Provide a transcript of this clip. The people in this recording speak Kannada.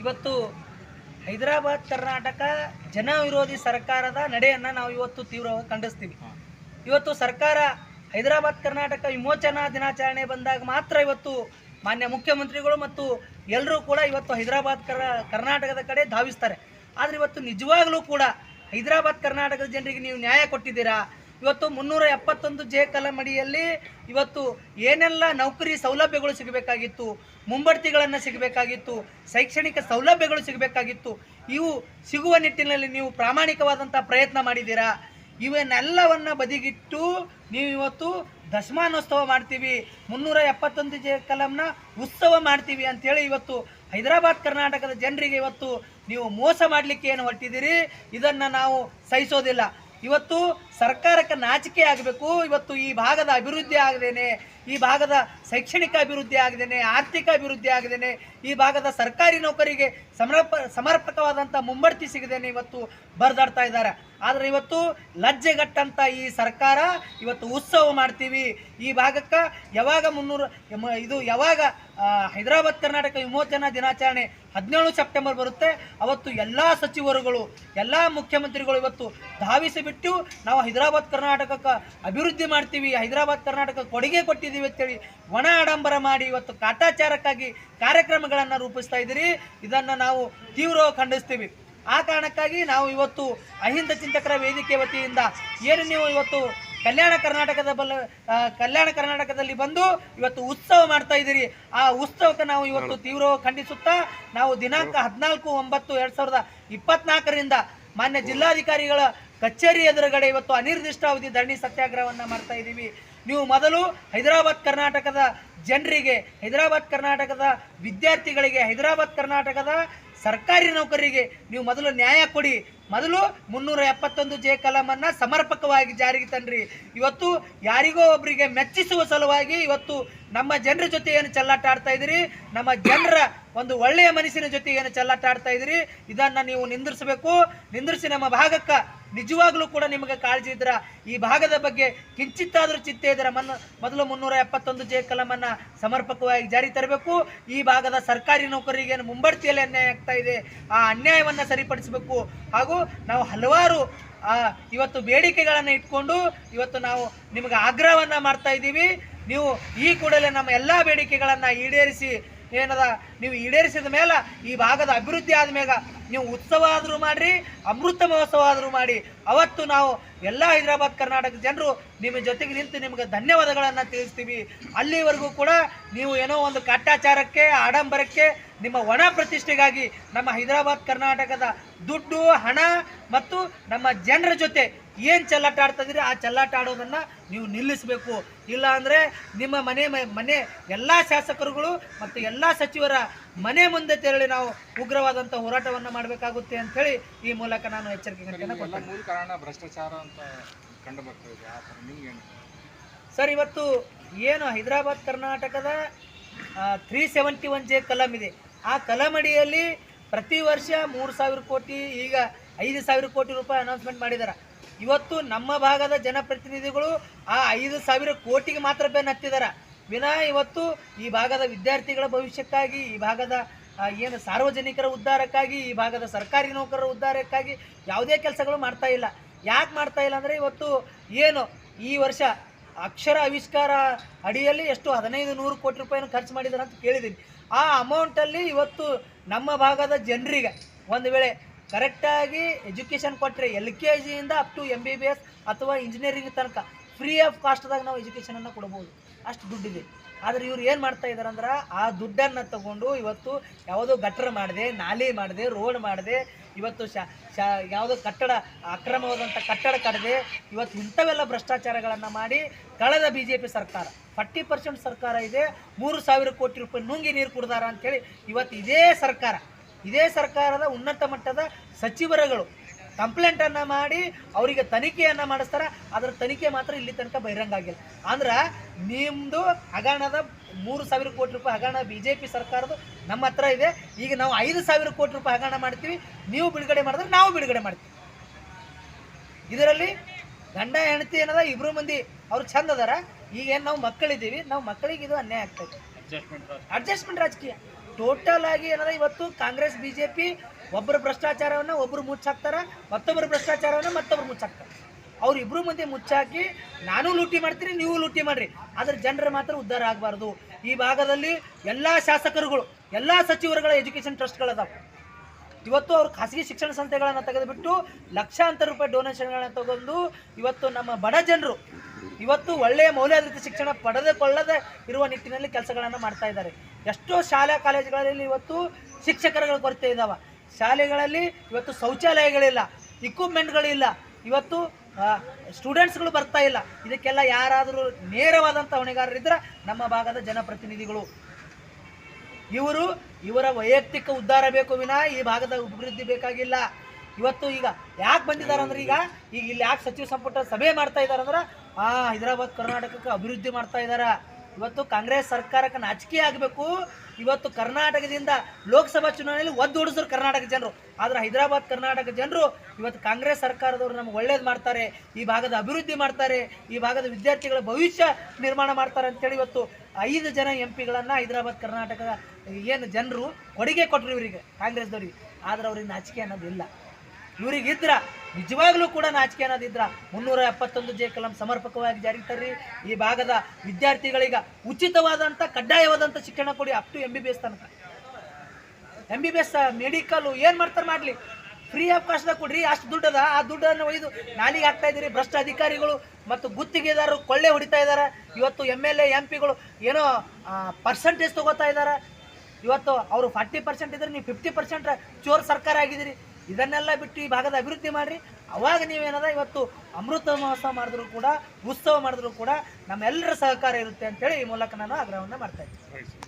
ಇವತ್ತು ಹೈದರಾಬಾದ್ ಕರ್ನಾಟಕ ಜನ ವಿರೋಧಿ ಸರ್ಕಾರದ ನಡೆಯನ್ನು ನಾವು ಇವತ್ತು ತೀವ್ರವಾಗಿ ಖಂಡಿಸ್ತೀವಿ. ಇವತ್ತು ಸರ್ಕಾರ ಹೈದರಾಬಾದ್ ಕರ್ನಾಟಕ ವಿಮೋಚನಾ ದಿನಾಚರಣೆ ಬಂದಾಗ ಮಾತ್ರ ಇವತ್ತು ಮಾನ್ಯ ಮುಖ್ಯಮಂತ್ರಿಗಳು ಮತ್ತು ಎಲ್ಲರೂ ಕೂಡ ಇವತ್ತು ಹೈದರಾಬಾದ್ ಕರ್ನಾಟಕದ ಕಡೆ ಧಾವಿಸ್ತಾರೆ. ಆದರೆ ಇವತ್ತು ನಿಜವಾಗಲೂ ಕೂಡ ಹೈದರಾಬಾದ್ ಕರ್ನಾಟಕದ ಜನರಿಗೆ ನೀವು ನ್ಯಾಯ ಕೊಟ್ಟಿದ್ದೀರಾ? ಇವತ್ತು 371 ಜೆ ಕಲಂ ಅಡಿಯಲ್ಲಿ ಇವತ್ತು ಏನೆಲ್ಲ ನೌಕರಿ ಸೌಲಭ್ಯಗಳು ಸಿಗಬೇಕಾಗಿತ್ತು, ಮುಂಬಡ್ತಿಗಳನ್ನು ಸಿಗಬೇಕಾಗಿತ್ತು, ಶೈಕ್ಷಣಿಕ ಸೌಲಭ್ಯಗಳು ಸಿಗಬೇಕಾಗಿತ್ತು, ಇವು ಸಿಗುವ ನಿಟ್ಟಿನಲ್ಲಿ ನೀವು ಪ್ರಾಮಾಣಿಕವಾದಂಥ ಪ್ರಯತ್ನ ಮಾಡಿದ್ದೀರಾ? ಇವನ್ನೆಲ್ಲವನ್ನ ಬದಿಗಿಟ್ಟು ನೀವು ಇವತ್ತು ದಶಮಾನೋತ್ಸವ ಮಾಡ್ತೀವಿ, 371 ಜೆ ಕಲಂನ ಉತ್ಸವ ಮಾಡ್ತೀವಿ ಅಂಥೇಳಿ ಇವತ್ತು ಹೈದರಾಬಾದ್ ಕರ್ನಾಟಕದ ಜನರಿಗೆ ಇವತ್ತು ನೀವು ಮೋಸ ಮಾಡಲಿಕ್ಕೆ ಏನು ಹೊರಟಿದ್ದೀರಿ, ಇದನ್ನು ನಾವು ಸಹಿಸೋದಿಲ್ಲ. ಇವತ್ತು ಸರ್ಕಾರಕ್ಕೆ ನಾಚಿಕೆ ಆಗಬೇಕು. ಇವತ್ತು ಈ ಭಾಗದ ಅಭಿವೃದ್ಧಿ ಆಗದೇನೆ, ಈ ಭಾಗದ ಶೈಕ್ಷಣಿಕ ಅಭಿವೃದ್ಧಿ ಆಗದೇನೆ, ಆರ್ಥಿಕ ಅಭಿವೃದ್ಧಿ ಆಗದೇನೆ, ಈ ಭಾಗದ ಸರ್ಕಾರಿ ನೌಕರಿಗೆ ಸಮರ್ಪಕವಾದಂಥ ಮುಂಬಡ್ತಿ ಸಿಗದೇನೆ ಇವತ್ತು ಬರೆದಾಡ್ತಾ ಇದ್ದಾರೆ. ಆದರೆ ಇವತ್ತು ಲಜ್ಜೆಗಟ್ಟಂಥ ಈ ಸರ್ಕಾರ ಇವತ್ತು ಉತ್ಸವ ಮಾಡ್ತೀವಿ, ಈ ಭಾಗಕ್ಕೆ ಯಾವಾಗ ಯಾವಾಗ ಹೈದರಾಬಾದ್ ಕರ್ನಾಟಕ ವಿಮೋಚನಾ ದಿನಾಚರಣೆ 17 ಸೆಪ್ಟೆಂಬರ್ ಬರುತ್ತೆ, ಅವತ್ತು ಎಲ್ಲ ಸಚಿವರುಗಳು, ಎಲ್ಲ ಮುಖ್ಯಮಂತ್ರಿಗಳು ಇವತ್ತು ಧಾವಿಸಿಬಿಟ್ಟು ನಾವು ಹೈದರಾಬಾದ್ ಕರ್ನಾಟಕಕ್ಕೆ ಅಭಿವೃದ್ಧಿ ಮಾಡ್ತೀವಿ, ಹೈದರಾಬಾದ್ ಕರ್ನಾಟಕ ಕೊಡುಗೆ ಕೊಟ್ಟಿದ್ದೀವಿ ಅಂತೇಳಿ ಒಣ ಆಡಂಬರ ಮಾಡಿ ಇವತ್ತು ಕಾಟಾಚಾರಕ್ಕಾಗಿ ಕಾರ್ಯಕ್ರಮಗಳನ್ನು ರೂಪಿಸ್ತಾ ಇದ್ದೀರಿ. ಇದನ್ನು ನಾವು ತೀವ್ರವಾಗಿ ಖಂಡಿಸ್ತೀವಿ. ಆ ಕಾರಣಕ್ಕಾಗಿ ನಾವು ಇವತ್ತು ಅಹಿಂದ ಚಿಂತಕರ ವೇದಿಕೆ ವತಿಯಿಂದ ಏನು ನೀವು ಇವತ್ತು ಕಲ್ಯಾಣ ಕರ್ನಾಟಕದಲ್ಲಿ ಬಂದು ಇವತ್ತು ಉತ್ಸವ ಮಾಡ್ತಾ ಇದ್ದೀರಿ, ಆ ಉತ್ಸವಕ್ಕೆ ನಾವು ಇವತ್ತು ತೀವ್ರವಾಗಿ ಖಂಡಿಸುತ್ತಾ ನಾವು ದಿನಾಂಕ 14/9/2024 ಮಾನ್ಯ ಜಿಲ್ಲಾಧಿಕಾರಿಗಳ ಕಚೇರಿ ಎದುರುಗಡೆ ಇವತ್ತು ಅನಿರ್ದಿಷ್ಟಾವಧಿ ಧರಣಿ ಸತ್ಯಾಗ್ರಹವನ್ನು ಮಾಡ್ತಾ ಇದ್ದೀವಿ. ನೀವು ಮೊದಲು ಹೈದರಾಬಾದ್ ಕರ್ನಾಟಕದ ಜನರಿಗೆ, ಹೈದರಾಬಾದ್ ಕರ್ನಾಟಕದ ವಿದ್ಯಾರ್ಥಿಗಳಿಗೆ, ಹೈದರಾಬಾದ್ ಕರ್ನಾಟಕದ ಸರ್ಕಾರಿ ನೌಕರರಿಗೆ ನೀವು ಮೊದಲು ನ್ಯಾಯ ಕೊಡಿ. ಮೊದಲು 371 ಜೆ ಕಲಮನ್ನು ಸಮರ್ಪಕವಾಗಿ ಜಾರಿಗೆ ತನ್ನಿರಿ. ಇವತ್ತು ಯಾರಿಗೋ ಒಬ್ಬರಿಗೆ ಮೆಚ್ಚಿಸುವ ಸಲುವಾಗಿ ಇವತ್ತು ನಮ್ಮ ಜನರ ಜೊತೆ ಏನು ಚೆಲ್ಲಾಟ ಆಡ್ತಾ ಇದ್ದೀರಿ, ನಮ್ಮ ಜನರ ಒಂದು ಒಳ್ಳೆಯ ಮನಸ್ಸಿನ ಜೊತೆ ಏನು ಚೆಲ್ಲಾಟ ಆಡ್ತಾ ಇದ್ದೀರಿ, ಇದನ್ನು ನೀವು ನಿಂದಿರಿಸಿ ನಮ್ಮ ಭಾಗಕ್ಕೆ ನಿಜವಾಗ್ಲೂ ಕೂಡ ನಿಮಗೆ ಕಾಳಜಿ ಇದ್ರ, ಈ ಭಾಗದ ಬಗ್ಗೆ ಕಿಂಚಿತ್ತಾದರೂ ಚಿಂತೆ ಇದ್ರೆ ಮೊದಲು 371 ಜೆ ಕಲಮನ್ನು ಸಮರ್ಪಕವಾಗಿ ಜಾರಿ ತರಬೇಕು. ಈ ಭಾಗದ ಸರ್ಕಾರಿ ನೌಕರರಿಗೆ ಮುಂಬಡ್ತಿಯಲ್ಲಿ ಅನ್ಯಾಯ ಆಗ್ತಾ ಇದೆ, ಆ ಅನ್ಯಾಯವನ್ನು ಸರಿಪಡಿಸಬೇಕು. ಹಾಗೂ ನಾವು ಹಲವಾರು ಇವತ್ತು ಬೇಡಿಕೆಗಳನ್ನು ಇಟ್ಕೊಂಡು ಇವತ್ತು ನಾವು ನಿಮಗೆ ಆಗ್ರಹವನ್ನು ಮಾಡ್ತಾ ಇದ್ದೀವಿ. ನೀವು ಈ ಕೂಡಲೇ ನಮ್ಮ ಎಲ್ಲ ಬೇಡಿಕೆಗಳನ್ನು ನೀವು ಈಡೇರಿಸಿದ ಮೇಲೆ ಈ ಭಾಗದ ಅಭಿವೃದ್ಧಿ ಆದಮೇಲೆ ನೀವು ಉತ್ಸವ ಆದರೂ ಮಾಡಿರಿ, ಅಮೃತ ಮಹೋತ್ಸವ ಆದರೂ ಮಾಡಿ, ಅವತ್ತು ನಾವು ಎಲ್ಲ ಹೈದರಾಬಾದ್ ಕರ್ನಾಟಕ ಜನರು ನಿಮ್ಮ ಜೊತೆಗೆ ನಿಂತು ನಿಮಗೆ ಧನ್ಯವಾದಗಳನ್ನು ತಿಳಿಸ್ತೀವಿ. ಅಲ್ಲಿವರೆಗೂ ಕೂಡ ನೀವು ಏನೋ ಒಂದು ಕಾಟಾಚಾರಕ್ಕೆ, ಆಡಂಬರಕ್ಕೆ, ನಿಮ್ಮ ಒಣ ಪ್ರತಿಷ್ಠೆಗಾಗಿ ನಮ್ಮ ಹೈದರಾಬಾದ್ ಕರ್ನಾಟಕದ ದುಡ್ಡು, ಹಣ ಮತ್ತು ನಮ್ಮ ಜನರ ಜೊತೆ ಏನು ಚೆಲ್ಲಾಟ ಆಡ್ತಿದ್ದೀರಿ ಆ ಚೆಲ್ಲಾಟ ಆಡೋದನ್ನು ನೀವು ನಿಲ್ಲಿಸಬೇಕು. ಇಲ್ಲ ಅಂದರೆ ನಿಮ್ಮ ಮನೆ ಎಲ್ಲ ಶಾಸಕರುಗಳು ಮತ್ತು ಎಲ್ಲ ಸಚಿವರ ಮನೆ ಮುಂದೆ ತೆರಳಿ ನಾವು ಉಗ್ರವಾದಂಥ ಹೋರಾಟವನ್ನು ಮಾಡಬೇಕಾಗುತ್ತೆ ಅಂಥೇಳಿ ಈ ಮೂಲಕ ನಾನು ಎಚ್ಚರಿಕೆ ಗಂಟೆಯನ್ನು ಕೊಡ್ತೇನೆ. ಮೂಲ ಕಾರಣ ಭ್ರಷ್ಟಾಚಾರ ಅಂತ ಕಂಡು ಬರ್ತಾಯಿದೆ. ಆ ಥರ ನಿಮ್ಗೆ ಸರ್, ಇವತ್ತು ಏನು ಹೈದರಾಬಾದ್ ಕರ್ನಾಟಕದ 371 ಜೆ ಕಲಂ ಇದೆ, ಆ ಕಲಂ ಅಡಿಯಲ್ಲಿ ಪ್ರತಿ ವರ್ಷ 3,000 ಕೋಟಿ, ಈಗ 5,000 ಕೋಟಿ ರೂಪಾಯಿ ಅನೌನ್ಸ್ಮೆಂಟ್ ಮಾಡಿದ್ದಾರೆ. ಇವತ್ತು ನಮ್ಮ ಭಾಗದ ಜನಪ್ರತಿನಿಧಿಗಳು ಆ 5,000 ಕೋಟಿಗೆ ಮಾತ್ರ ಬೆನ್ನು ಹತ್ತಿದ್ದಾರೆ ವಿನಃ ಇವತ್ತು ಈ ಭಾಗದ ವಿದ್ಯಾರ್ಥಿಗಳ ಭವಿಷ್ಯಕ್ಕಾಗಿ, ಈ ಭಾಗದ ಏನು ಸಾರ್ವಜನಿಕರ ಉದ್ಧಾರಕ್ಕಾಗಿ, ಈ ಭಾಗದ ಸರ್ಕಾರಿ ನೌಕರರ ಉದ್ಧಾರಕ್ಕಾಗಿ ಯಾವುದೇ ಕೆಲಸಗಳು ಮಾಡ್ತಾ ಇಲ್ಲ. ಯಾಕೆ ಮಾಡ್ತಾ ಇಲ್ಲ ಅಂದರೆ ಇವತ್ತು ಏನು ಈ ವರ್ಷ ಅಕ್ಷರ ಆವಿಷ್ಕಾರ ಅಡಿಯಲ್ಲಿ ಎಷ್ಟು 1,500 ಕೋಟಿ ರೂಪಾಯಿನ ಖರ್ಚು ಮಾಡಿದ್ದಾರೆ ಅಂತ ಕೇಳಿದ್ದೀನಿ. ಆ ಅಮೌಂಟಲ್ಲಿ ಇವತ್ತು ನಮ್ಮ ಭಾಗದ ಜನರಿಗೆ ಒಂದು ವೇಳೆ ಕರೆಕ್ಟಾಗಿ ಎಜುಕೇಷನ್ ಕೊಟ್ಟರೆ LKGಯಿಂದ ಅಪ್ ಟು MBBS ಅಥವಾ ಇಂಜಿನಿಯರಿಂಗ್ ತನಕ ಫ್ರೀ ಆಫ್ ಕಾಸ್ಟ್ದಾಗ ನಾವು ಎಜುಕೇಷನನ್ನು ಕೊಡ್ಬೋದು, ಅಷ್ಟು ದುಡ್ಡಿದೆ. ಆದರೆ ಇವ್ರು ಏನು ಮಾಡ್ತಾ ಇದ್ದಾರೆ ಅಂದ್ರೆ ಆ ದುಡ್ಡನ್ನು ತಗೊಂಡು ಇವತ್ತು ಯಾವುದೋ ಗಟ್ರ ಮಾಡಿದೆ, ನಾಲಿ ಮಾಡಿದೆ, ರೋಡ್ ಮಾಡಿದೆ, ಇವತ್ತು ಯಾವುದೋ ಕಟ್ಟಡ ಅಕ್ರಮವಾದಂಥ ಕಟ್ಟಡ ಕಟ್ಟದೆ, ಇವತ್ತು ಇಂಥವೆಲ್ಲ ಭ್ರಷ್ಟಾಚಾರಗಳನ್ನು ಮಾಡಿ ಕಳೆದ BJP ಸರ್ಕಾರ 40% ಸರ್ಕಾರ ಇದೆ, 3,000 ಕೋಟಿ ರೂಪಾಯಿ ನುಂಗಿ ನೀರು ಕುಡ್ದಾರ ಅಂಥೇಳಿ ಇವತ್ತು ಇದೇ ಸರ್ಕಾರದ ಉನ್ನತ ಮಟ್ಟದ ಸಚಿವರುಗಳು ಕಂಪ್ಲೇಂಟನ್ನು ಮಾಡಿ ಅವರಿಗೆ ತನಿಖೆಯನ್ನು ಮಾಡಿಸ್ತಾರೆ. ಅದರ ತನಿಖೆ ಮಾತ್ರ ಇಲ್ಲಿ ತನಕ ಬಹಿರಂಗ ಆಗಿಲ್ಲ. ಅಂದ್ರೆ ನಿಮ್ಮದು ಹಗರಣದ 3,000 ಕೋಟಿ ರೂಪಾಯಿ ಹಗರಣ BJP ಸರ್ಕಾರದ್ದು ನಮ್ಮ ಹತ್ರ ಇದೆ. ಈಗ ನಾವು 5,000 ಕೋಟಿ ರೂಪಾಯಿ ಹಗರಣ ಮಾಡ್ತೀವಿ, ನೀವು ಬಿಡುಗಡೆ ಮಾಡಿದ್ರೆ ನಾವು ಬಿಡುಗಡೆ ಮಾಡ್ತೀವಿ. ಇದರಲ್ಲಿ ಗಂಡ ಹೆಂಡತಿ ಏನದ ಇಬ್ಬರು ಮಂದಿ ಅವ್ರು ಚಂದ ಅದಾರ. ಈಗೇನು ನಾವು ಮಕ್ಕಳಿದ್ದೀವಿ, ನಾವು ಮಕ್ಕಳಿಗೆ ಇದು ಅನ್ಯಾಯ ಆಗ್ತದೆ. ಅಡ್ಜಸ್ಟ್ಮೆಂಟ್ ರಾಜಕೀಯ ಟೋಟಲ್ ಆಗಿ ಏನದ ಇವತ್ತು ಕಾಂಗ್ರೆಸ್ BJP ಒಬ್ಬರು ಭ್ರಷ್ಟಾಚಾರವನ್ನು ಒಬ್ಬರು ಮುಚ್ಚಾಕ್ತಾರ, ಮತ್ತೊಬ್ಬರು ಭ್ರಷ್ಟಾಚಾರವನ್ನು ಮತ್ತೊಬ್ಬರು ಮುಚ್ಚಾಕ್ತಾರೆ. ಅವ್ರು ಇಬ್ಬರು ಮಂದಿ ಮುಚ್ಚಾಕಿ ನಾನು ಲೂಟಿ ಮಾಡ್ತೀನಿ ನೀವು ಲೂಟಿ ಮಾಡ್ರಿ, ಆದರೆ ಜನರ ಮಾತ್ರ ಉದ್ಧಾರ ಆಗಬಾರ್ದು. ಈ ಭಾಗದಲ್ಲಿ ಎಲ್ಲ ಶಾಸಕರುಗಳು ಎಲ್ಲ ಸಚಿವರುಗಳ ಎಜುಕೇಷನ್ ಟ್ರಸ್ಟ್ಗಳದಾವೆ. ಇವತ್ತು ಅವರು ಖಾಸಗಿ ಶಿಕ್ಷಣ ಸಂಸ್ಥೆಗಳನ್ನು ತೆಗೆದುಬಿಟ್ಟು ಲಕ್ಷಾಂತರ ರೂಪಾಯಿ ಡೊನೇಷನ್ಗಳನ್ನು ತಗೊಂಡು ಇವತ್ತು ನಮ್ಮ ಬಡ ಜನರು ಇವತ್ತು ಒಳ್ಳೆಯ ಮೌಲ್ಯಾಧಾರಿತ ಶಿಕ್ಷಣ ಪಡೆದುಕೊಳ್ಳದೆ ಇರುವ ನಿಟ್ಟಿನಲ್ಲಿ ಕೆಲಸಗಳನ್ನು ಮಾಡ್ತಾ ಇದ್ದಾರೆ. ಎಷ್ಟೋ ಶಾಲಾ ಕಾಲೇಜುಗಳಲ್ಲಿ ಇವತ್ತು ಶಿಕ್ಷಕರುಗಳ ಕೊರತೆ ಇದ್ದಾವೆ. ಶಾಲೆಗಳಲ್ಲಿ ಇವತ್ತು ಶೌಚಾಲಯಗಳಿಲ್ಲ, ಇಕ್ವಿಪ್ಮೆಂಟ್ಗಳಿಲ್ಲ, ಇವತ್ತು ಸ್ಟೂಡೆಂಟ್ಸ್ಗಳು ಬರ್ತಾ ಇಲ್ಲ. ಇದಕ್ಕೆಲ್ಲ ಯಾರಾದರೂ ನೇರವಾದಂಥ ಹೊಣೆಗಾರರಿದ್ದರೆ ನಮ್ಮ ಭಾಗದ ಜನಪ್ರತಿನಿಧಿಗಳು. ಇವರ ವೈಯಕ್ತಿಕ ಉದ್ಧಾರ ಬೇಕು ವಿನ ಈ ಭಾಗದ ಅಭಿವೃದ್ಧಿ ಬೇಕಾಗಿಲ್ಲ. ಇವತ್ತು ಈಗ ಯಾಕೆ ಬಂದಿದ್ದಾರೆ ಅಂದ್ರೆ ಈಗ ಇಲ್ಲಿ ಯಾಕೆ ಸಚಿವ ಸಂಪುಟ ಸಭೆ ಮಾಡ್ತಾ ಇದ್ದಾರೆ ಅಂದ್ರೆ ಹೈದರಾಬಾದ್ ಕರ್ನಾಟಕಕ್ಕೆ ಅಭಿವೃದ್ಧಿ ಮಾಡ್ತಾ ಇದ್ದಾರೆ. ಇವತ್ತು ಕಾಂಗ್ರೆಸ್ ಸರ್ಕಾರಕ್ಕೆ ನಾಚಿಕೆ ಆಗಬೇಕು. ಇವತ್ತು ಕರ್ನಾಟಕದಿಂದ ಲೋಕಸಭಾ ಚುನಾವಣೆಯಲ್ಲಿ ಒದ್ದೊಡಿಸಿದ್ರು ಕರ್ನಾಟಕ ಜನರು, ಆದರೆ ಹೈದರಾಬಾದ್ ಕರ್ನಾಟಕ ಜನರು ಇವತ್ತು ಕಾಂಗ್ರೆಸ್ ಸರ್ಕಾರದವರು ನಮ್ಗೆ ಒಳ್ಳೇದು ಮಾಡ್ತಾರೆ, ಈ ಭಾಗದ ಅಭಿವೃದ್ಧಿ ಮಾಡ್ತಾರೆ, ಈ ಭಾಗದ ವಿದ್ಯಾರ್ಥಿಗಳ ಭವಿಷ್ಯ ನಿರ್ಮಾಣ ಮಾಡ್ತಾರೆ ಅಂತೇಳಿ ಇವತ್ತು 5 ಜನ MP ಗಳನ್ನು ಹೈದರಾಬಾದ್ ಕರ್ನಾಟಕದ ಏನು ಜನರು ಕೊಡುಗೆ ಕೊಟ್ಟರು ಇವರಿಗೆ ಕಾಂಗ್ರೆಸ್ದವ್ರಿಗೆ. ಆದರೆ ಅವ್ರಿಗೆ ನಾಚಿಕೆ ಅನ್ನೋದಿಲ್ಲ. ಇವರಿಗಿದ್ರ ನಿಜವಾಗ್ಲೂ ಕೂಡ ನಾಚಿಕೆ ಅನ್ನೋದಿದ್ರ 371J ಕಲಂ ಸಮರ್ಪಕವಾಗಿ ಜಾರಿಗೆ ತರ್ರಿ. ಈ ಭಾಗದ ವಿದ್ಯಾರ್ಥಿಗಳಿಗೆ ಉಚಿತವಾದಂಥ ಕಡ್ಡಾಯವಾದಂಥ ಶಿಕ್ಷಣ ಕೊಡಿ, ಅಪ್ ಟು MBBS ತನಕ. MBBS ಮೆಡಿಕಲ್ ಏನು ಮಾಡ್ತಾರೆ ಮಾಡಲಿ, ಫ್ರೀ ಆಫ್ ಕಾಸ್ಟ್ದಾಗ ಕೊಡ್ರಿ. ಅಷ್ಟು ದುಡ್ಡದ, ಆ ದುಡ್ಡನ್ನು ಒಯ್ದು ನಾಲಿಗೆ ಹಾಕ್ತಾ ಇದ್ದೀರಿ. ಭ್ರಷ್ಟ ಅಧಿಕಾರಿಗಳು ಮತ್ತು ಗುತ್ತಿಗೆದಾರರು ಕೊಳ್ಳೆ ಹೊಡಿತಾ ಇದ್ದಾರೆ. ಇವತ್ತು MLA MP ಗಳು ಏನೋ ಪರ್ಸೆಂಟೇಜ್ ತೊಗೋತಾ ಇದ್ದಾರೆ. ಇವತ್ತು ಅವರು 40% ಇದ್ರೆ ನೀವು 50% ಚೋರ್ ಸರ್ಕಾರ ಆಗಿದ್ದೀರಿ. ಇದನ್ನೆಲ್ಲ ಬಿಟ್ಟು ಈ ಭಾಗದ ಅಭಿವೃದ್ಧಿ ಮಾಡಿರಿ. ಅವಾಗ ನೀವೇನದ ಇವತ್ತು ಅಮೃತ ಮಹೋತ್ಸವ ಮಾಡಿದ್ರು ಕೂಡ, ಉತ್ಸವ ಮಾಡಿದ್ರು ಕೂಡ ನಮ್ಮೆಲ್ಲರ ಸಹಕಾರ ಇರುತ್ತೆ ಅಂತೇಳಿ ಈ ಮೂಲಕ ನಾನು ಆಗ್ರಹವನ್ನು ಮಾಡ್ತಾ ಇದ್ದೀನಿ.